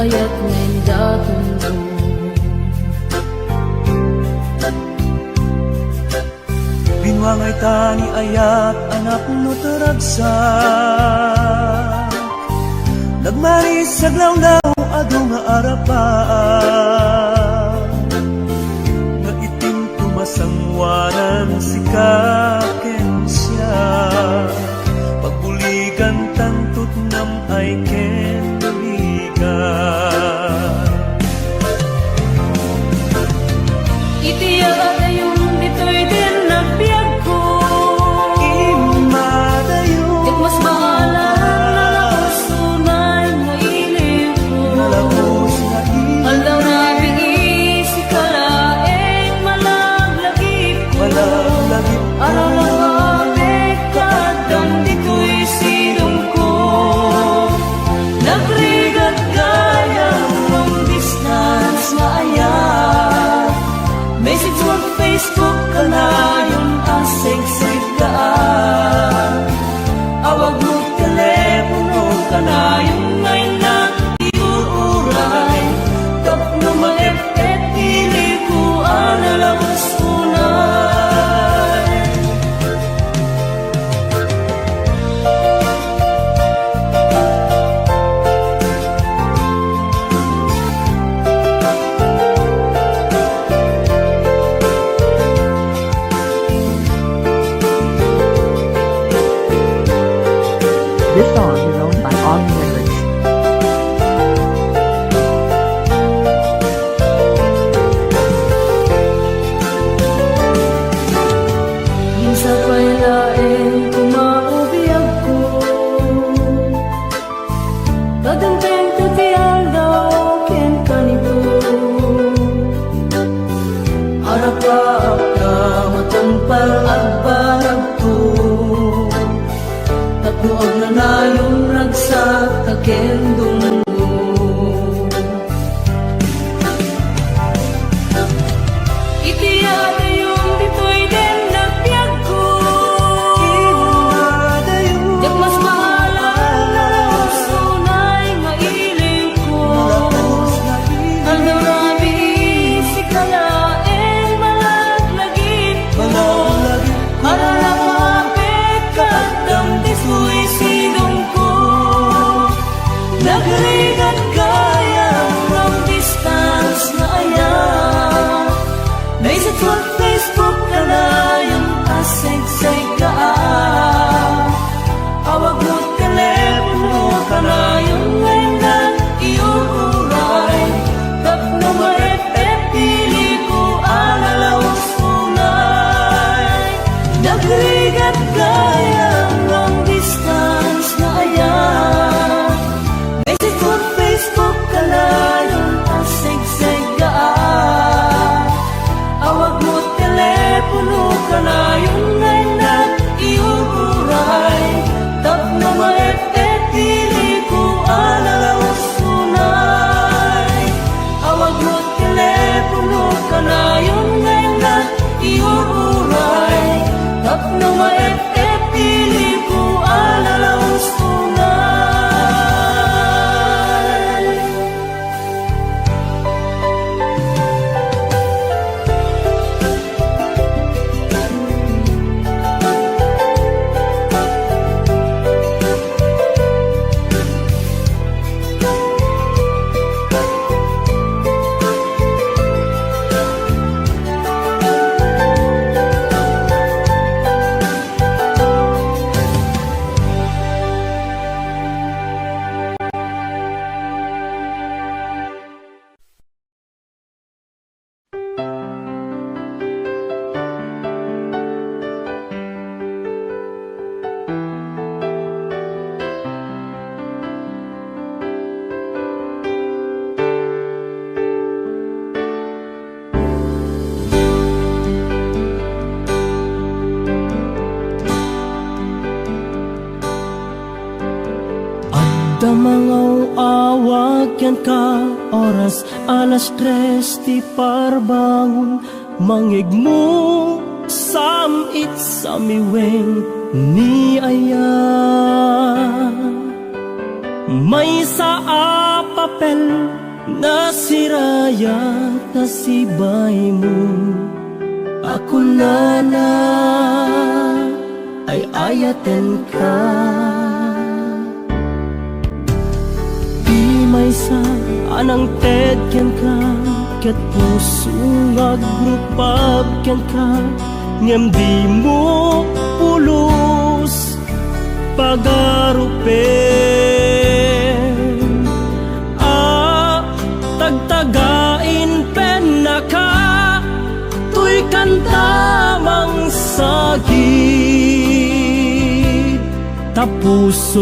ayat ngayon datundo. Binwangay tani ayat anak no taragsa, nagmaris sa glawlaw ado nga arapan, nga itim tumasangwanan si kaken siya, pagbuligan tangtut ngam ay ken buligan. Itiya dayon ditoy din nagbiag ko, Imadayon mas maalam na sunay nga iliw ko. nalabos na Alaw na bingisi kalaeng malaglagip ko. imalaglagip Araw na kapit kadam dito'y silong ko. Nagrigat gayang long distance nga ayat. Message mo Facebook kalayon asig-sig kaan. Awag mo telepono kalayon ngay nag-iuray. Tapno maepet pili ko analabas unay. This song is owned by all members. Minsan pa'y laeng kumaubiyag ko. Tadanteng tutiyang daw ken kanito. Harap-harap ka matampal at barag to. Tapno ang nanayong ragsak taken dungo. Itiya dayon dito'y din nagbiag ko. Imadayon Yak mas maalam na sunay nga iliw ko. nalabos na Alaw na bingisi kalaeng malaglagip ko. imalaglagip Araw na kapit kadam dito'y silong ko. Nagrigat gayang long distance na ayat. Message mo Facebook kalayong asig-sig kaan. Awag mo telepono kalayong ngay nag-iuray. Tapno maepet pili ko alalawas unay. Nagrigat gayang long distance na ayat. Message mo Facebook kalayong asig-sig kaan. Awag mo telepono kalayong ngay nag-iuray. Tapno maepet pili ko alalawas unay. Awag mo telepono kalayong ngay nag-iuray. Tapno maepet pili ko alalawas unay. Damangaw awag yan ka oras alas 3 ti parbangon mangigmo samit samiweng ni aya may sa apa papel na siraya nasibay mo. Ako na ay ayaten ka. Di may sa anang tedken ka, ket puso nga grupab ken ka. Ngem di mo pulos pagarupen. Tagtagain pen na ka, tuy kantamang sagit. Tapuson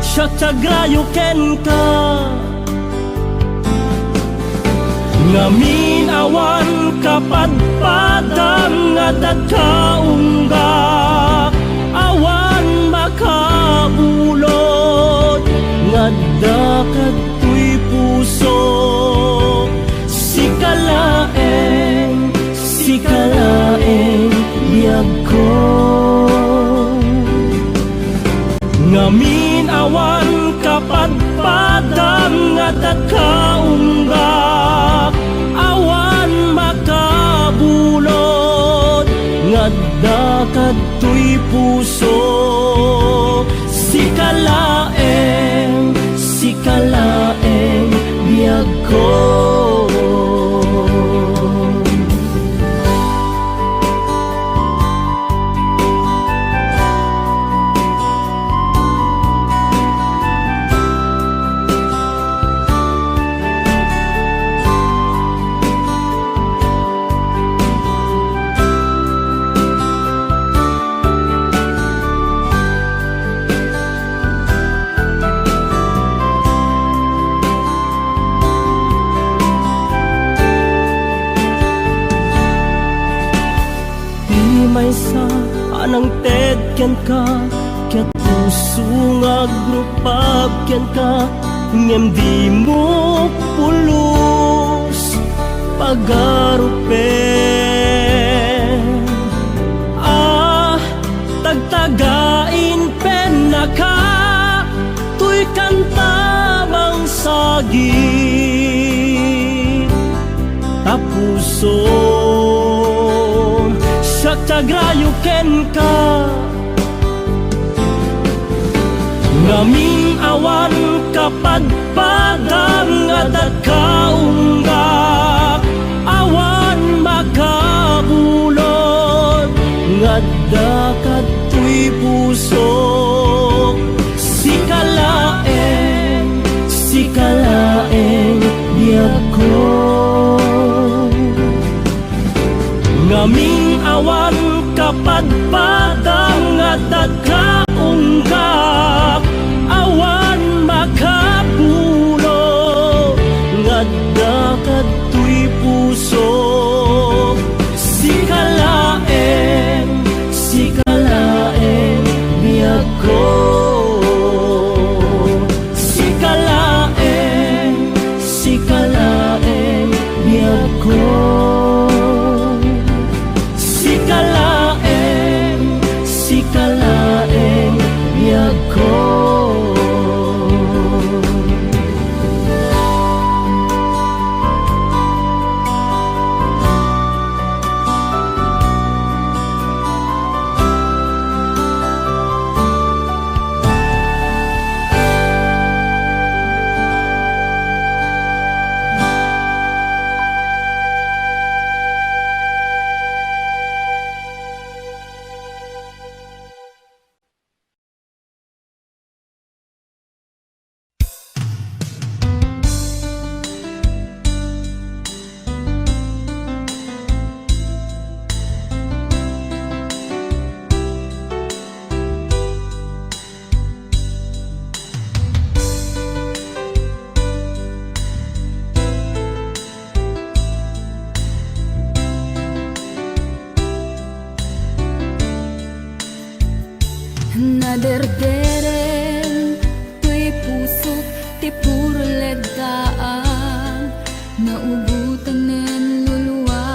siya tiagrayo ken ka. Ngamin awan kapadpadang nga dagkaunggak, awan makabulot nga dakatoy puso. Sikalaeng biyag ko. Ngamin awan kapadpadang nga dagkaunggak, awan makabulot nga dakatoy puso. Sikalaeng biyag ko. May sa anang tedken ka, ket puso nga grupab ken ka. Ngem di mo pulos pagarupen. Tagtagain pen na ka, tuy kantamang sagit. Tapuson siya tiagrayo ken ka. Ngamin awan kapadpadang nga dagkaunggak, awan makabulot nga dakatoy puso. Sikalaeng biyag ko. Ngamin awan kapadpadang nga dagkaunggak, awan makabulot nga dakatoy puso. Sikalaeng biyag ko. Sikalaeng biyag ko. Sikalaeng biyag ko. Naderderen tuy pusok ti puro ledaan, naubutan nen luluwa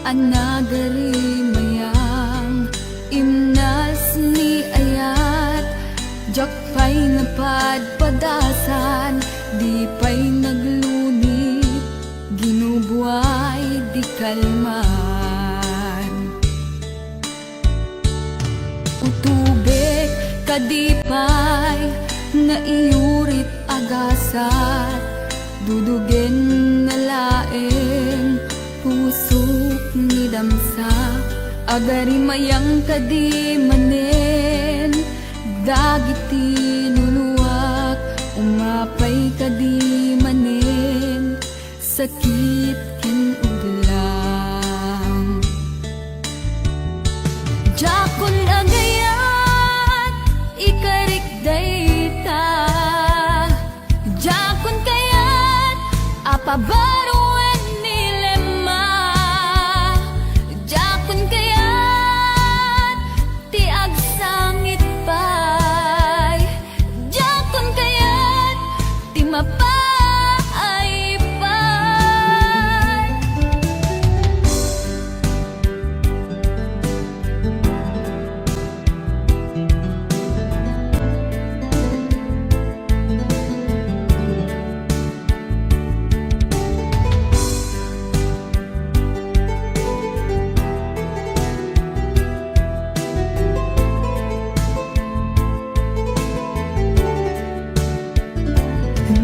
anagari mayang imnas ni ayat jakpay napad bulan di pa'y naglunit, ginubuhay di kalman. Utubek kadipay na iyurit agasat, dudugen na laeng pusok ni damsa. Agari mayang kadi manen, dagiti nuluwak, umapay kadi manen, sakit ken uglang. Jakon agayat, ikarik dayta, jakon kayat, apabaruan nilema, jakon kayat, ti agsangit pay, jakon kayat, ti mapay pay.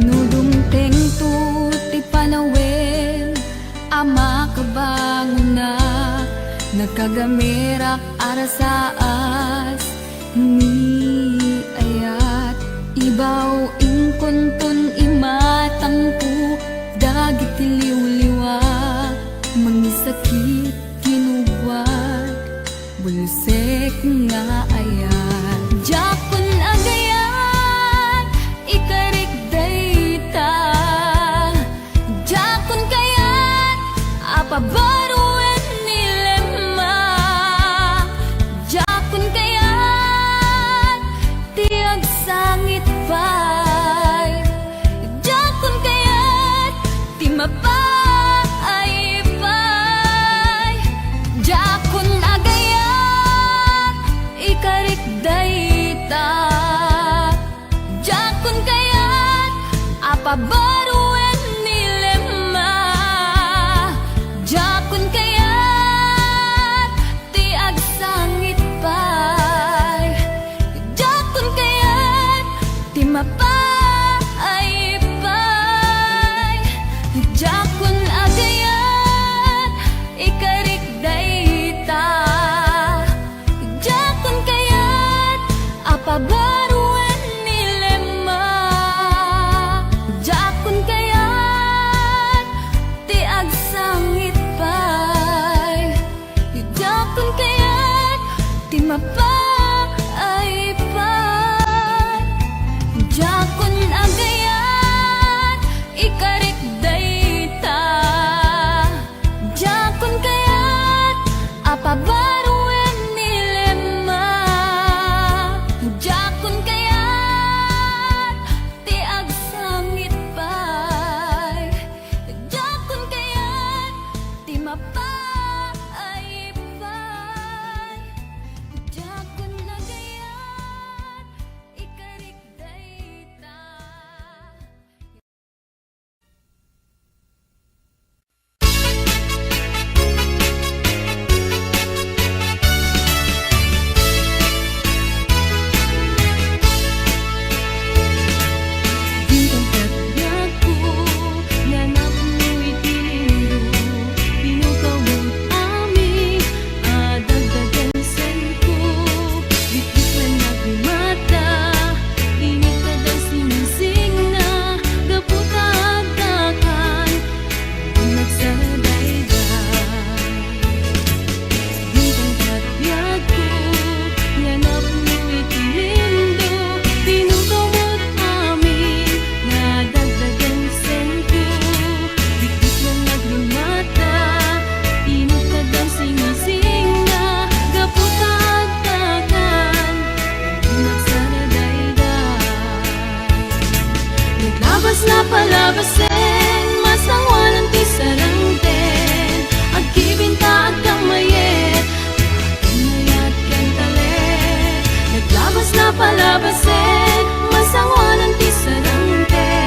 Nudumteng tu ti panawin, ama kabangon na, nagkagamirak arasaas, ni ayat, ibaw ingkuntun imatangku, dagiti liwliwa, mangisakit kinubwat, bulsek nga ayat. Jakon agayat, ikarik dayta, jakon kayat, apabaruan nilema, jakon kayat, ti agsangit pay, jakon kayat, ti mapay pay. Jakon agayat, ikarik dayta, jakon kayat, apabaruan nilema, jakon kayat, ti agsangit pay, jakon kayat, ti mapay pay. Jakon agayat, ikarik dayta, jakon kayat, apabaruan nilema, jakon kayat, ti agsangit pay, jakon kayat, ti mapay pay. Jakon agayat, ikarik dayta, jakon kayat, apabaruan nilema, jakon kayat, ti agsangit pay, jakon kayat, ti mapay pay. Jakon agayat, ikarik dayta. Di ang kagyak ko, nanap mo'y tinindo, pinukawang aming adagdagan sa'yo. Bitbit na nagmata, initad ang sinising na, gaputagdakan, nagsadayday. Di ang kagyak ko, nanap mo'y tinindo, pinukawang aming nadagdagan sa'yo. Bitbit na nagmata, initad ang sinising na, gaputagdakan, nagsadayday. Naglabas na palabasin, masawalan ti sarangten, agkibinta at kamayet, mayat ken talet. Naglabas na palabasin, masawalan ti sarangten,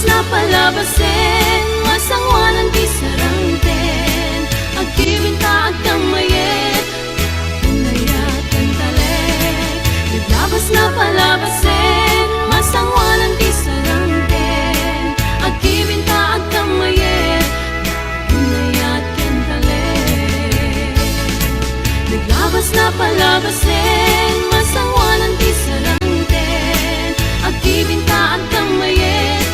na palabasin, masangwanan di sarangten. Agibinta agkang mayet, unayakan talek. Naglabas na palabasin, masangwanan di sarangten. Agibinta agkang mayet, unayakan talek. Naglabas na palabasin, masangwanan di sarangten. Agibinta agkang mayet,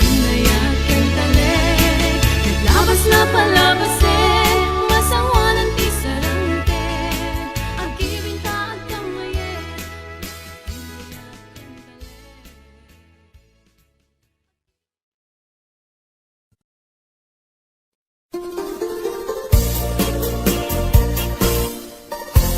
unayakan talek. Naglabas na palabasin, masangwanan di sarangten. Agibinta agkang mayet, unayakan talek.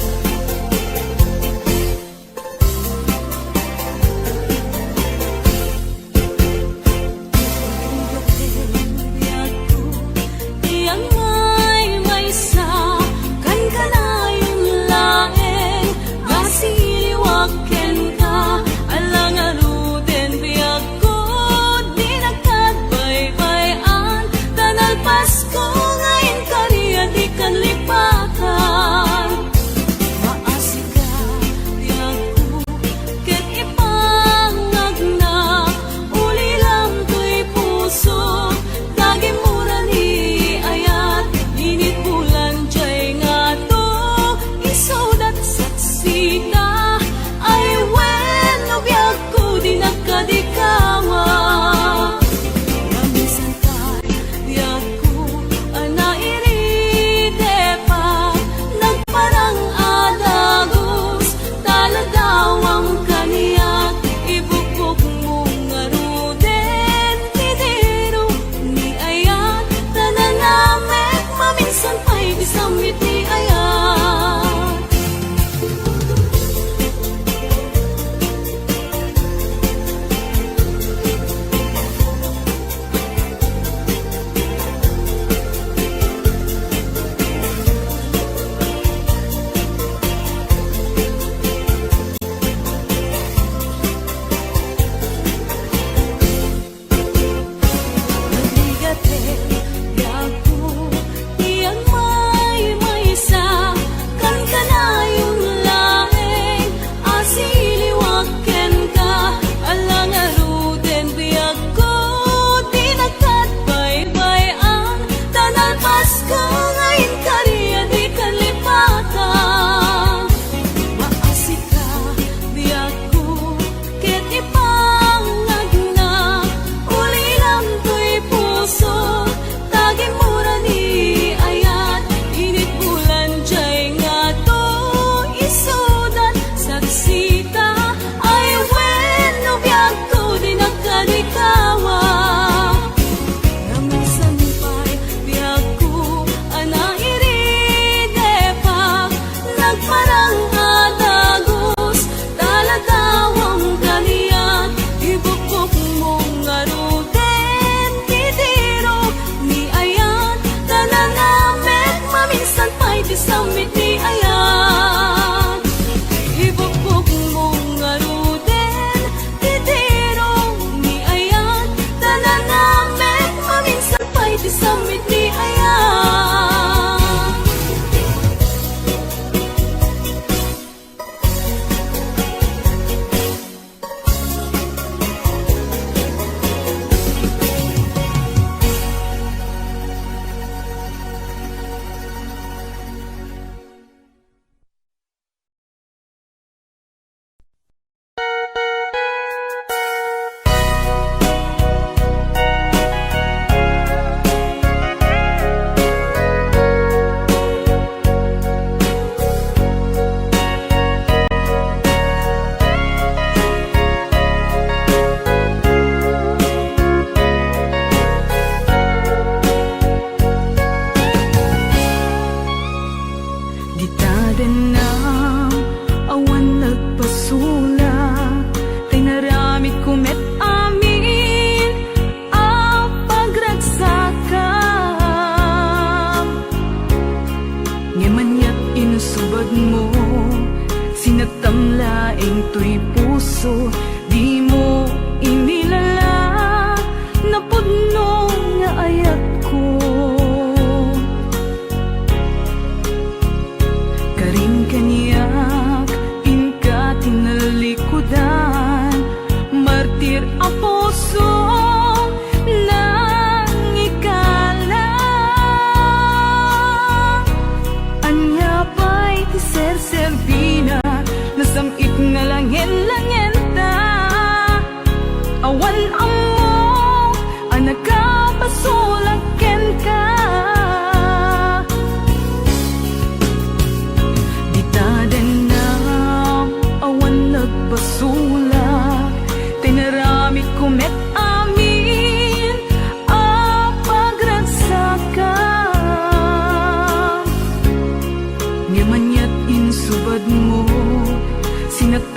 Sinagtamlaing to'y puso, di mo inilala.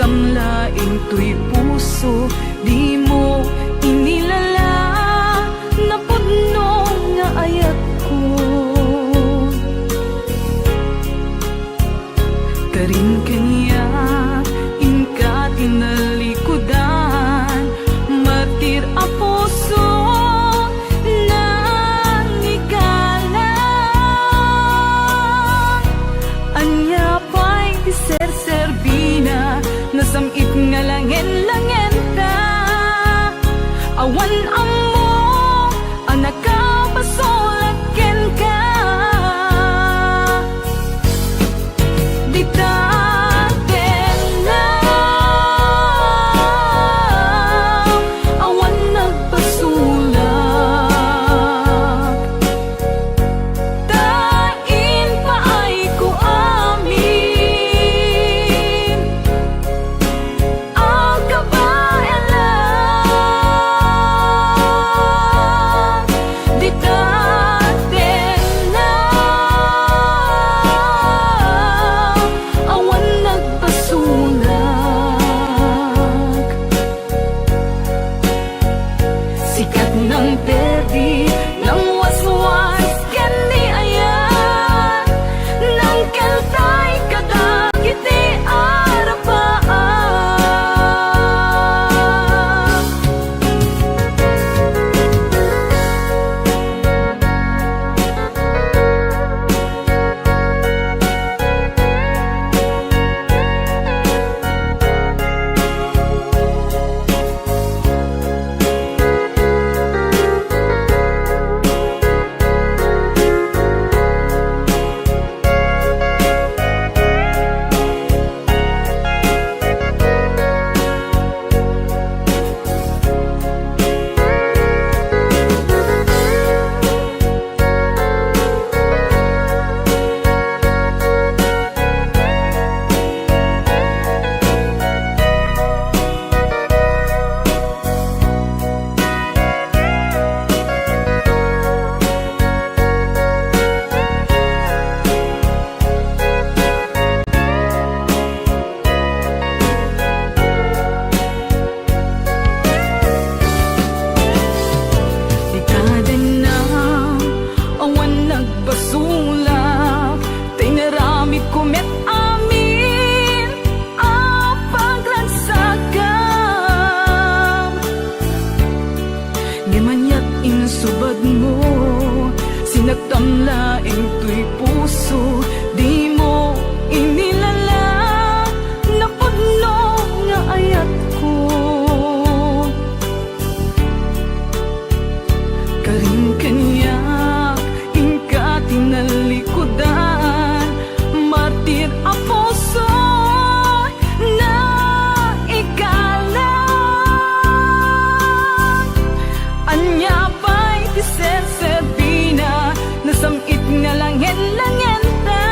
Sinagtamlaing to'y puso, di mo inilala na pudno nga ayat ko. Karin kanya inka tinalikudan, matir a puso nang ikalang. Anya pa'y ser-serbina, nasamit nga langen-langen ta. Awan amo, anak ka basulaken ka. Di taten lang, awan nagpasulak. Tain pa ay ko amin, ang kabayan lang. Di taten lang, awan nagpasulak. Sikat ng perdi, ng waswas, kendi ayan, ng keltay kadagiti arapaan. Di taden na, awan nagbasulak. Tay narami kumet amin, ang paglansagam. Gimanyak insubad mo, sinagtamlaing to'y puso, di mo inilala na pudno nga ayat ko. Karin kanyak inka tinalikudan, martir a puso na ikalang. Anya pa'y tiser-serbina, nasamit nga langen-langen ta.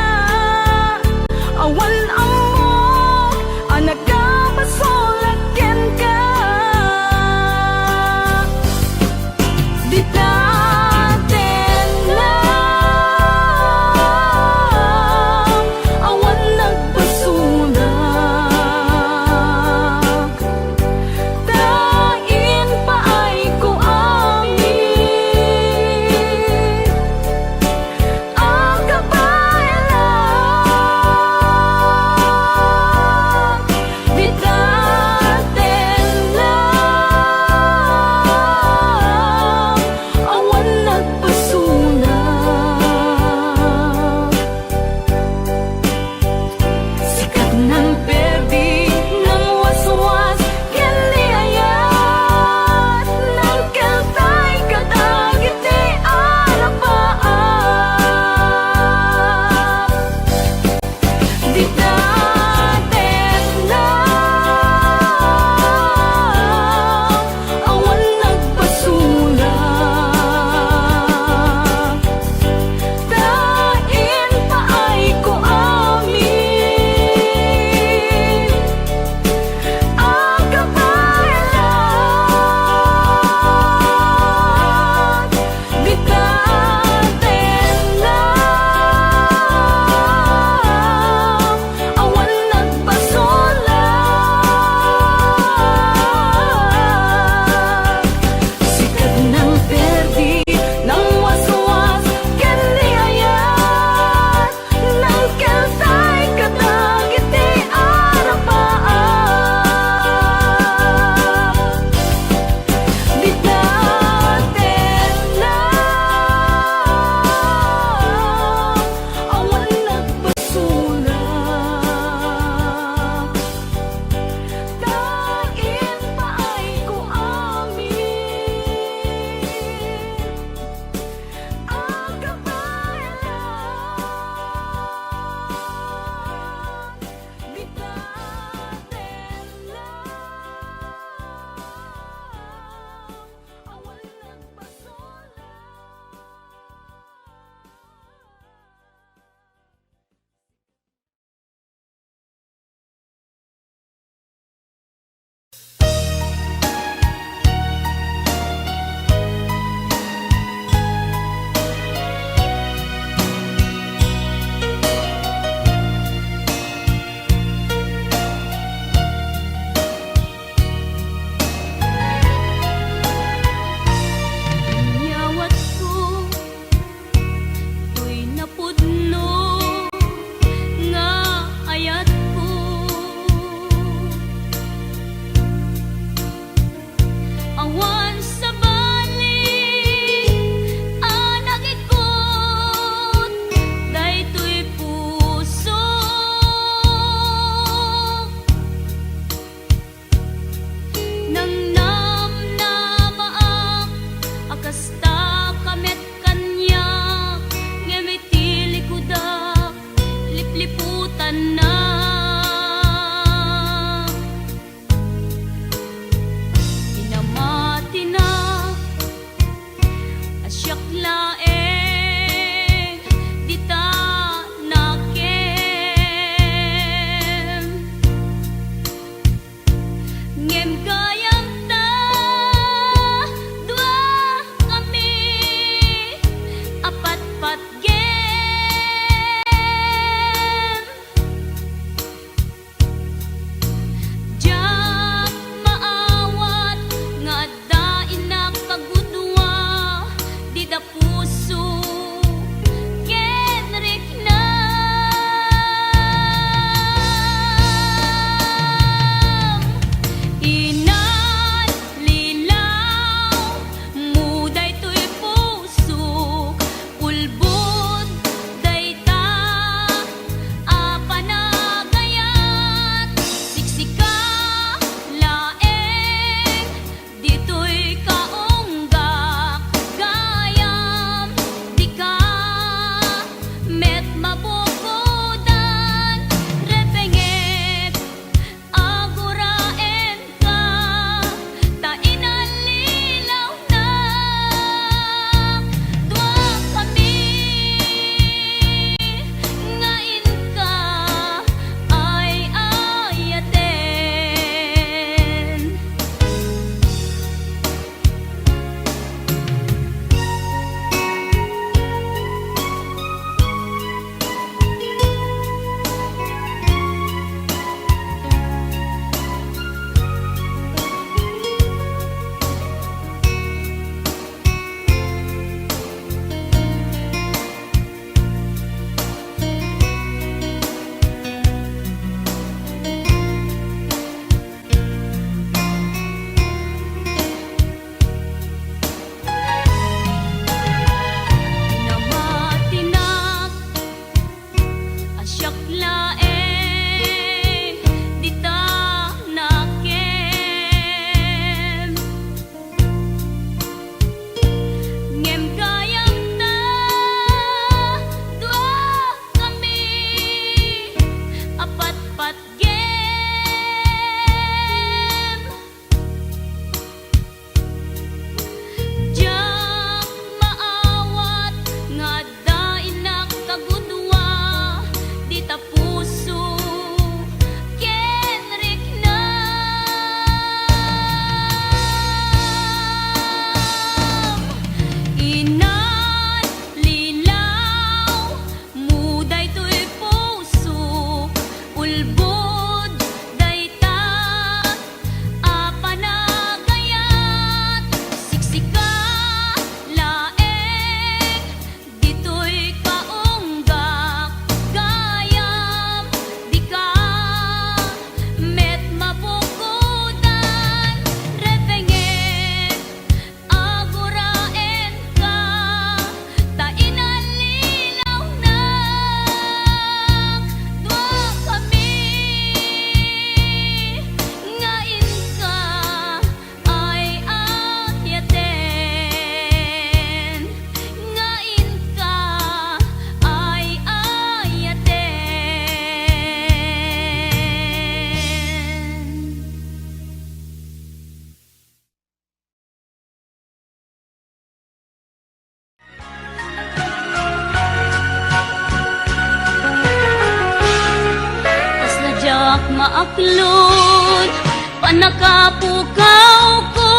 maaklon panakapukaw ko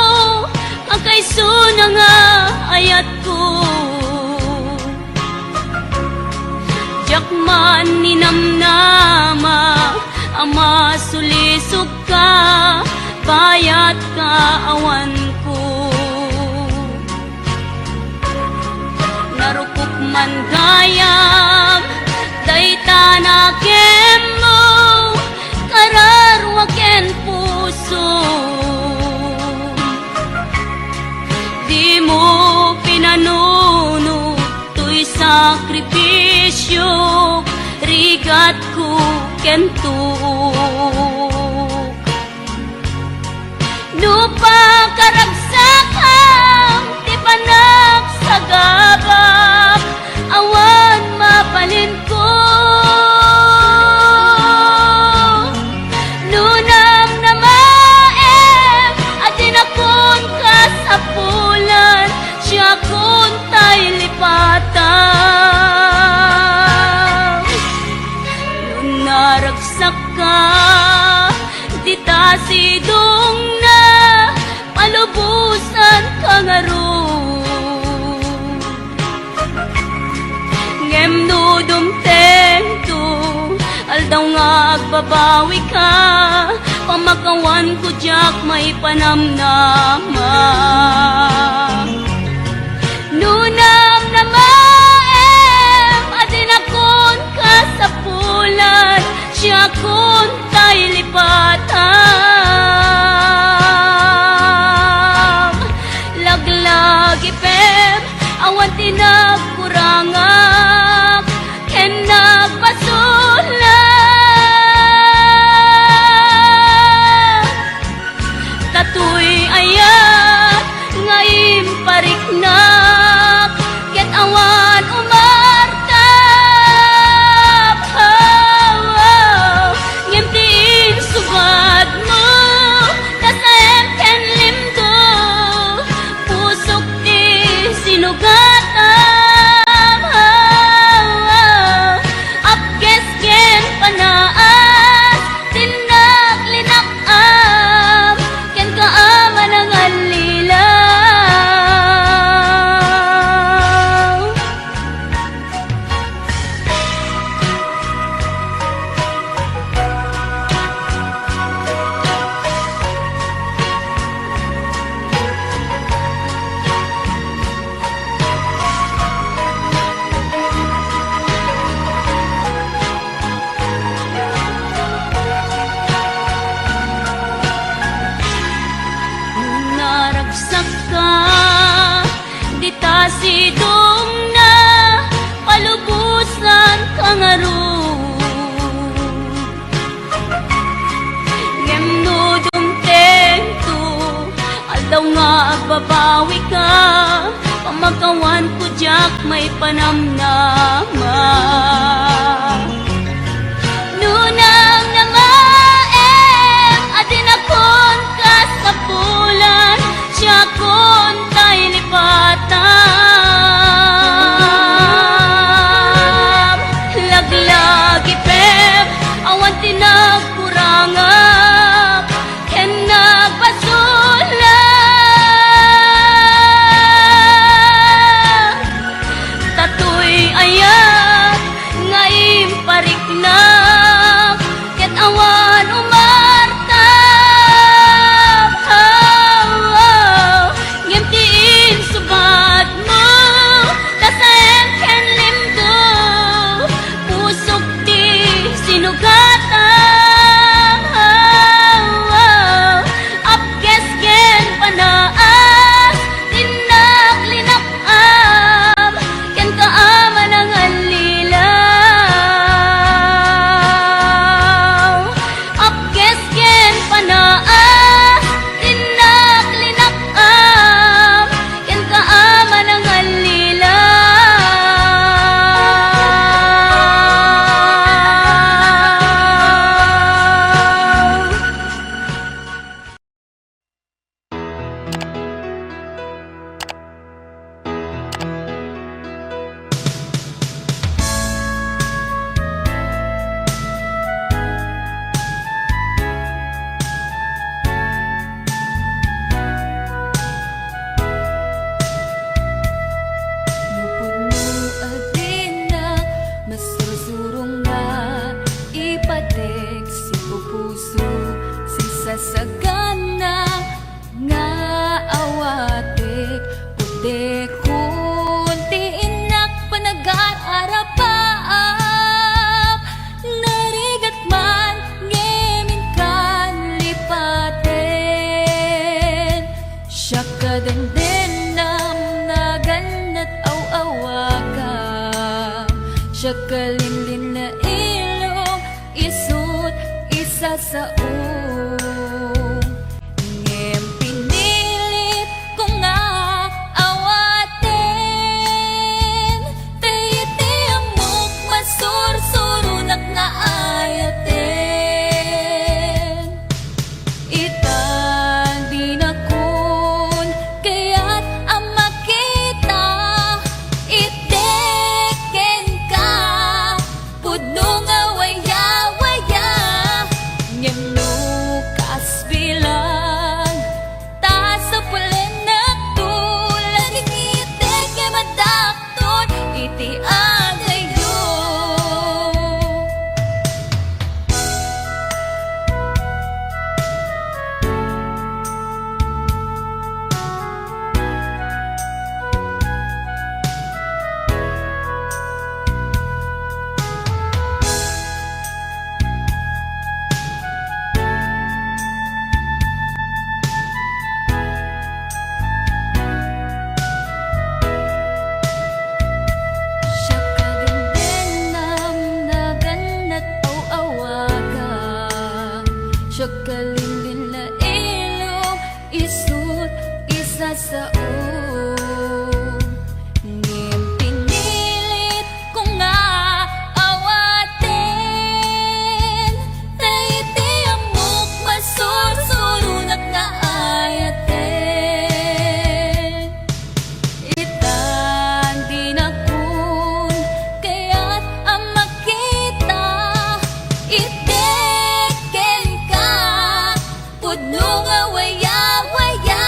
akay suna nga ayat ko jakman ninamnama ama sulisog ka bayat ka awan ko narupok man gayam dayta na kemo kararwaken puso di mo pinanuno to'y sakripisyo rigat ko kentuk lupa karagsakam di panak sa gabak awan mapalin ko nunam na maem atin akon kasapulan siya kun tay lipatan nunaragsak ka di tasidong na palubusan kangaro ngem no dumtento aldaw nga agbabawi ka pamakawan ko jak may panamnama nunam na maem adin akon kasapulan siya kun tay lipatan laglagi pem awan tinagkurangak ken nagpasulat katuy ayat ngaim pariknak ket awan umartap ngimtiin sugad mo kasaem ken limdo pusok di sinugatam apkes ken panaas tinak linakam ken kaaman ang alilaw naragsak ka di tasidong na palubusan kangaro ngem no dumtento aldaw nga agbabawi ka pamakawan ko jak may panamnama nunang na maem adin akon kasapulan siya kun tay lipatan laglagi pem awan tinagkurangak ken nagpasulat katuy ayat Siya kalinlin na ilong, isut isa sa ngem pinilit ko nga awatin, tayiti amok masursurunak na ayatin. Itan di na kun kaya't ang makita, iteken ka pudno nga waya-waya, ngem lukas bilang ta sa pulen na tulad itek nga madakton iti agayo. Siya kadendennam na ganat aw-awaga, siya kalinlin na ilong, isut isa sa ngem pinilit ko nga awatin, tayiti amok masursurunak na ayatin. Itan di na kun kaya't ang makita, iteken ka pudno nga waya-waya,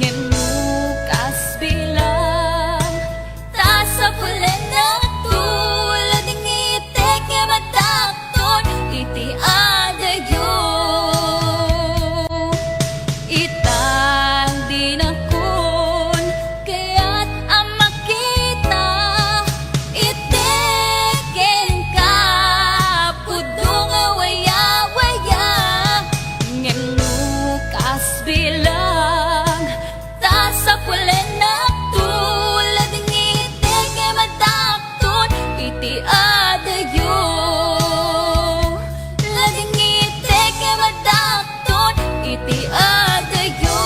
ngem lukas bilang ta sa pulen na tulad ng itek nga madakton iti adayo. Itan di na kun kaya't ang makita, iteken ka pudno nga waya-waya, ngem lukas bilang ta sa pulen na tulad ng itek nga madakton iti adayo. Lading itek nga madakton iti adayo.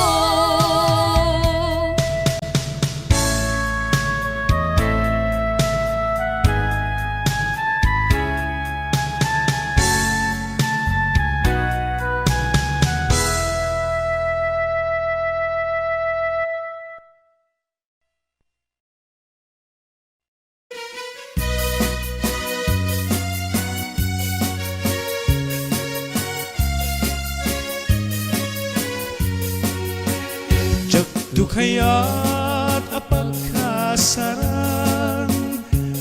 Jagdu kaya't apagkasaran,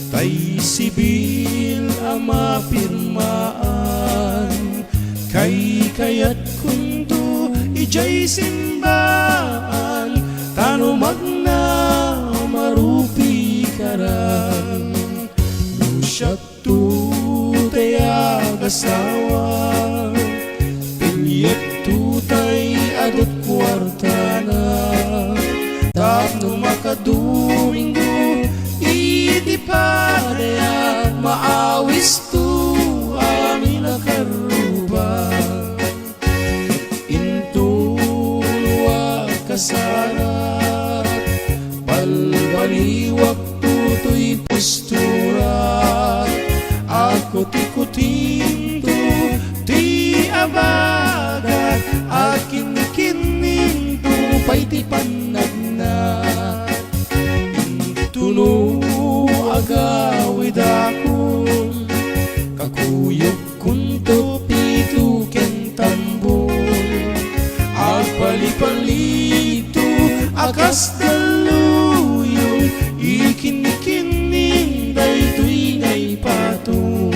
tay sibil ang mapirmaan, kay kaya't kundo ijay simbaan, tanumag na marupi karan. Nusyak tu tayag asawa, pinyet tu tay adot kwartana, tapno makadomingo iti padaya, maawis tu amin akaruba. Into kasarat, palbaliwak tutoy posturat, ako tikutin tu ti abagat, akin kining tu pay ti panagna. Intuno agawid akong kakuyog kunto pitu ken tambol, agpalipalito akas daluyong, ikin-kining daytoy ngay patong.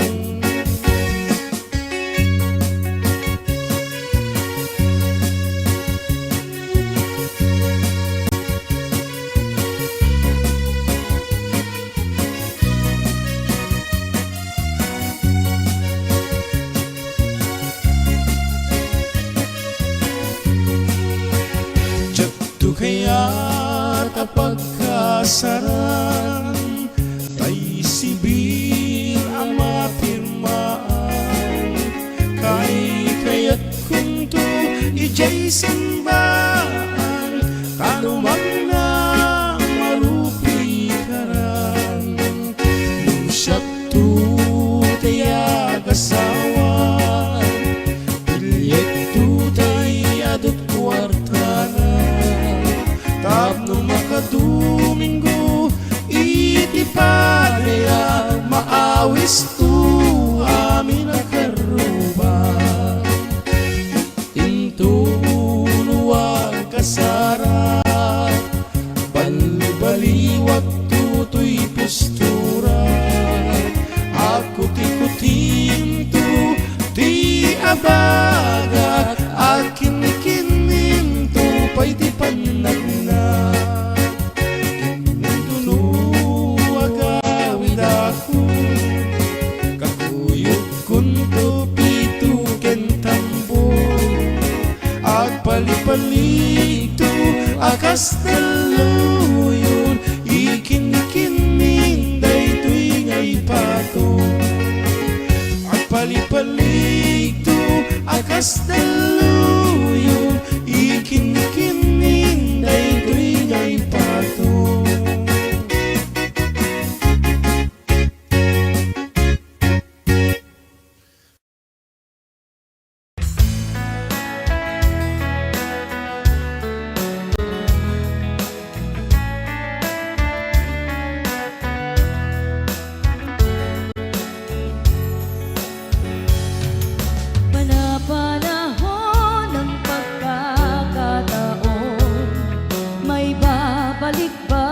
kaya't apagkasaran, tay sibil simbahan, tanumang na marupikaran. Nung siya tutay agasawan, bilyet tutay adot kwartana. Tapno makadomingo, iti padaya, maawis tu amin akaruban. Intuluwag kasarat, balbaliwag tutoy postura. Ako tikutin tu ti abagat, akin kinin tu pa'y ti panagna. Intuluwag awid ako, kakuyog kunto pito kentambo. Agpalipalito akas daluyon, ikin-kinin daytoy ngay pato. Agpalipalito akas daluyon, ikin-kinin daytoy ngay pato. Panapanahon ng pagkakataon, may babalik ba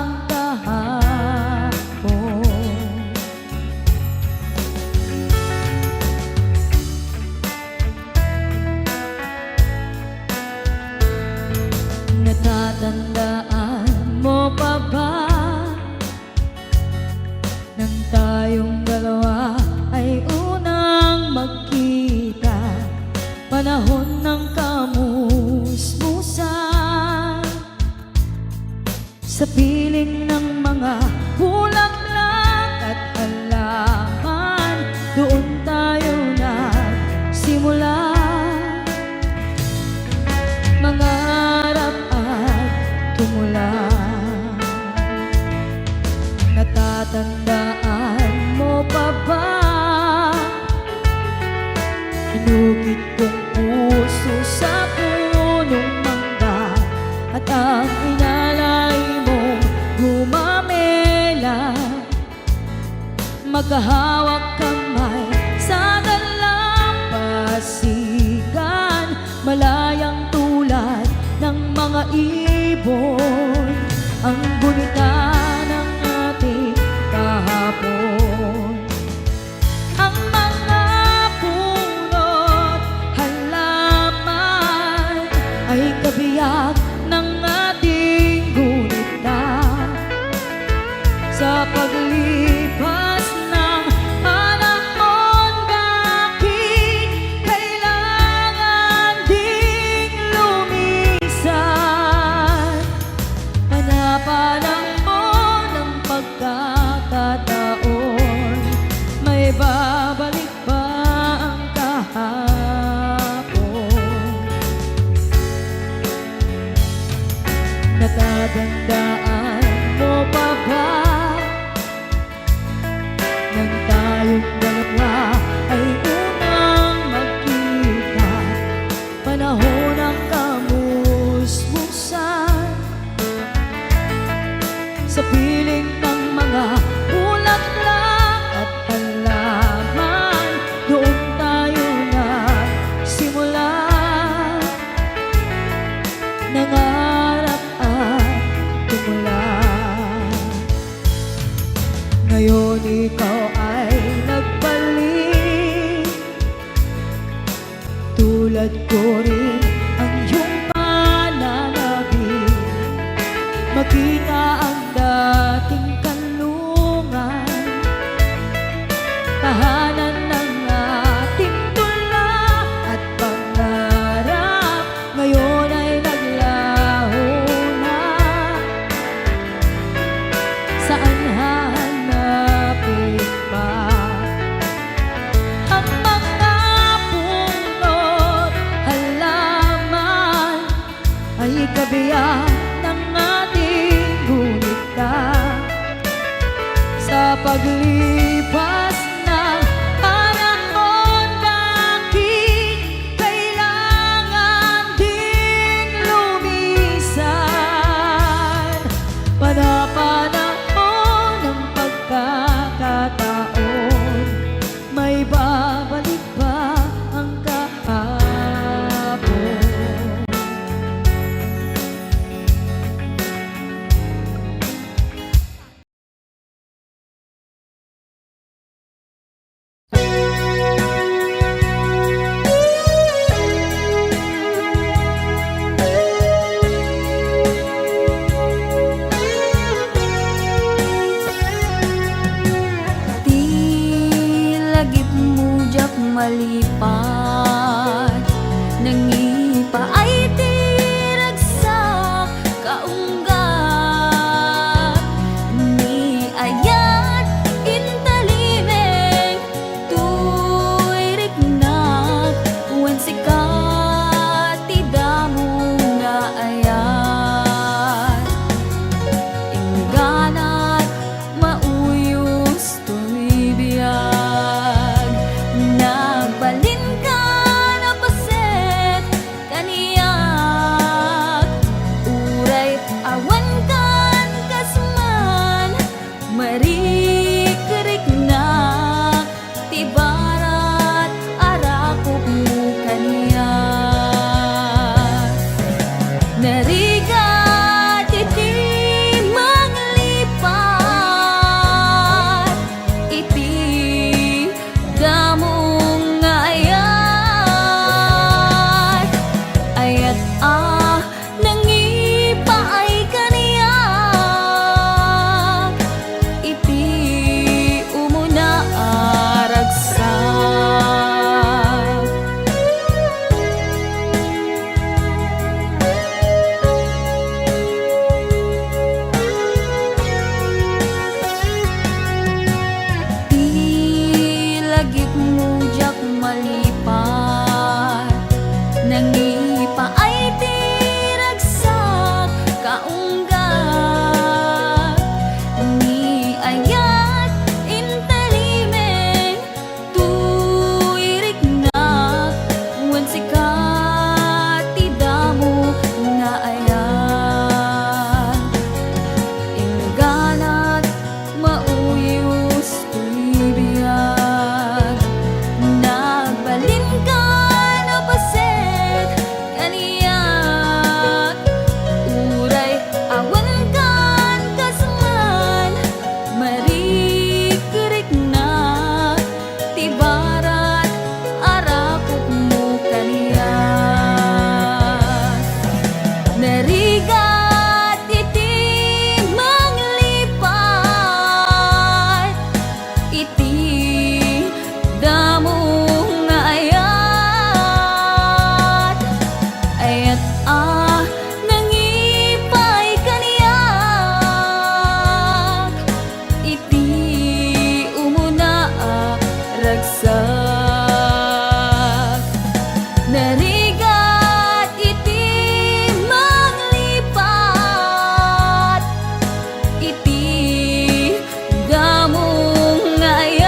ang kahapon? Natatandaan mo pa ba nang tayong dalawa ay unang magkita? Panahon ng kamusmusan, sa piling ng mga bulaklak at halaman, doon tayo nagsimula mangarap at tumula. Natatandaan mo pa ba inukit kong puso sa punong mangga, at ang inalay mong gumamela, magkahawak kamay sa dalampasigan, malayang tulad ng mga ibon, ang gunita ng ating kahapon. Ang mga punot halaman ay kabiyak ng ating gunita. Sa paglipas ng panahon, bakit kailangan ding lumisan? Panapanahon ng pagkakataon, may babalik ba ang kahapon? Natatandaan mo pa ba nang tayong dalawa ay unang magkita? Panahon ng kamusmusan, sa piling ng mga bulaklak at halaman, doon tayo nagsimula nangarap at tumula. Ngayon ikaw ay nagbalik, tulad ko rin ang iyong pananabik, makita ang dating kanlungan, tahanan ng ating tula at pangarap, ngayon ay naglaho na. Saan hanapin pa ang mga punot halaman paglipas ng panahon, bakit kailangan din lumisan? Panapanahon ng pagkakataon, may babalik ba ang kahapon? Di lagip mujak malipat, nangipa ay tiragsak kaunggat, ni ayat intalimeng tuy riknak, wen sikat tidamo nga ayat, ingganat mauyos tuy biyag, nagbalin ka na paset kaniyak, uray awan kan kasman, marikerik na tibarat arakop mo kaniyak, narigat iti manglipat, iti damong nga ayat, ayat nangipa ay kaniyak, iti umuna aragsak. Di lagip mujak malipat, nangipa ay tiragsak kaunggat, ni ayat intalimeng tuy riknak, wen sikat tidamo nga ayat, ingganat mauyos tuy biyag, nagbalin ka na paset kaniyak, uray awan kan kasman, marikerik na tibarat arakop mo kaniyak, narigat iti manglipat, iti damong nga ayat, ayat nangipay kaniyak, iti umuna ragsak, narigat iti manglipat, iti damong nga ayat.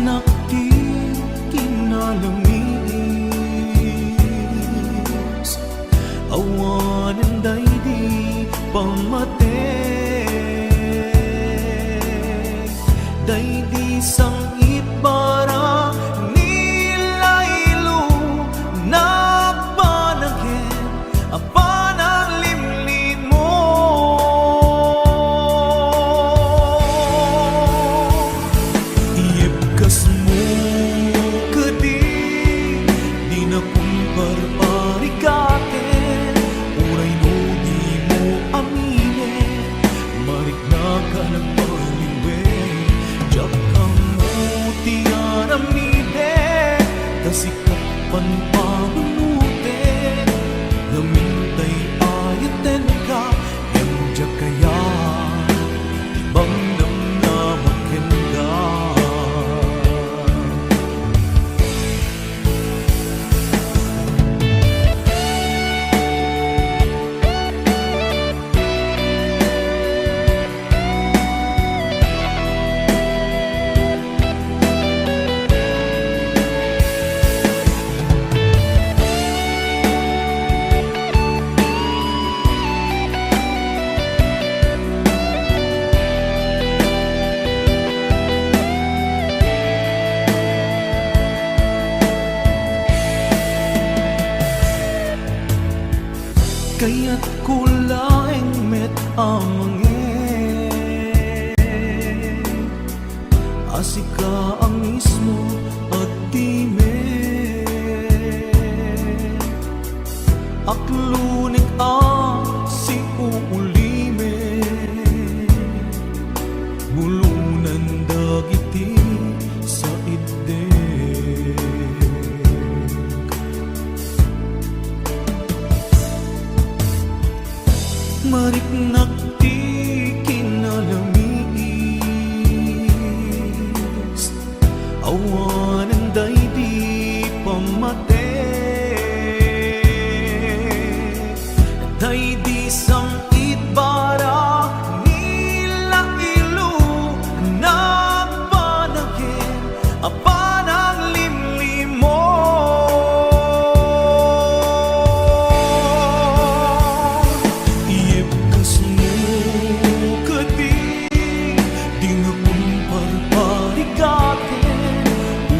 nakti kinalamis awanan daydi pamate daydi sang itbara nilaylo nagpanagin apanang limlin mo iyepkas mo kadi di na kumparparikaten uray no di mo amine marik na ka nagpaliwe jak ang mutiyan amide kasikat panpanunute namintay ayaten ka emjak kaya ibang namnamakin ka kaya't kulaing met amangin asika ang mismo at dime aklunik ang si uulime mulunan dagiti sa ide marik nakti kinalamis awanan daydi pamate daydi sang itbara nilaylo nagpanagin apanang limlim mo iyepkas mo kadi di nga kumparparikaten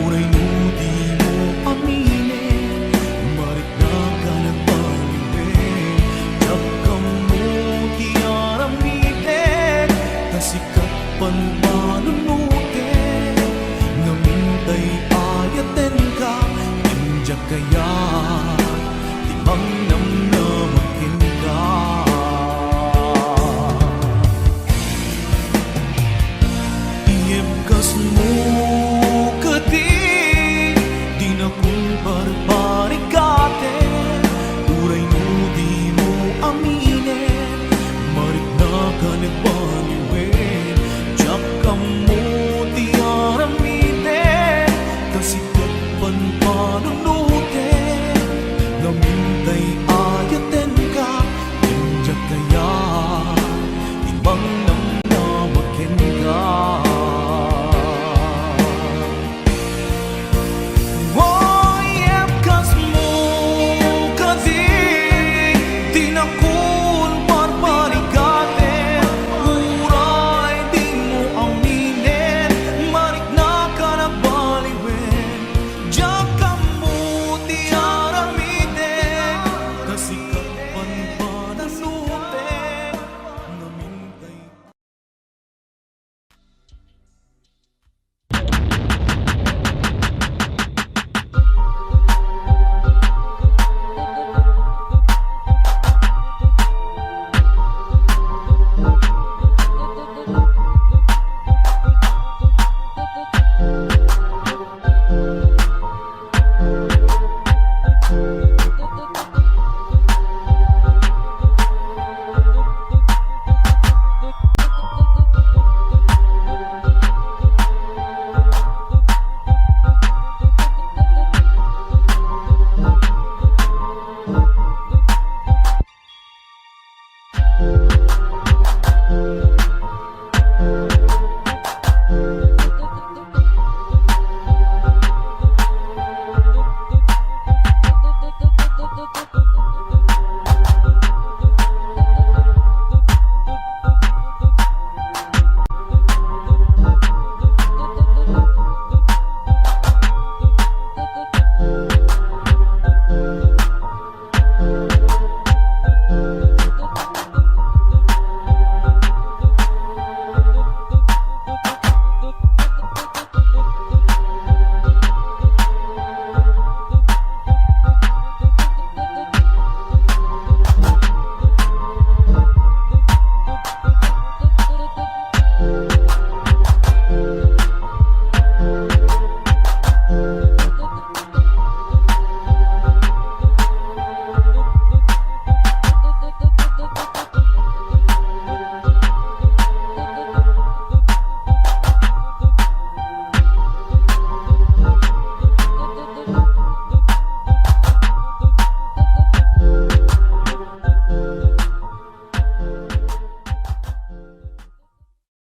uray no di mo amine marik na ka nagpaliwe jak ang mutiyan amide kasikat panpanunute namintay ayaten ka emjak kaya timang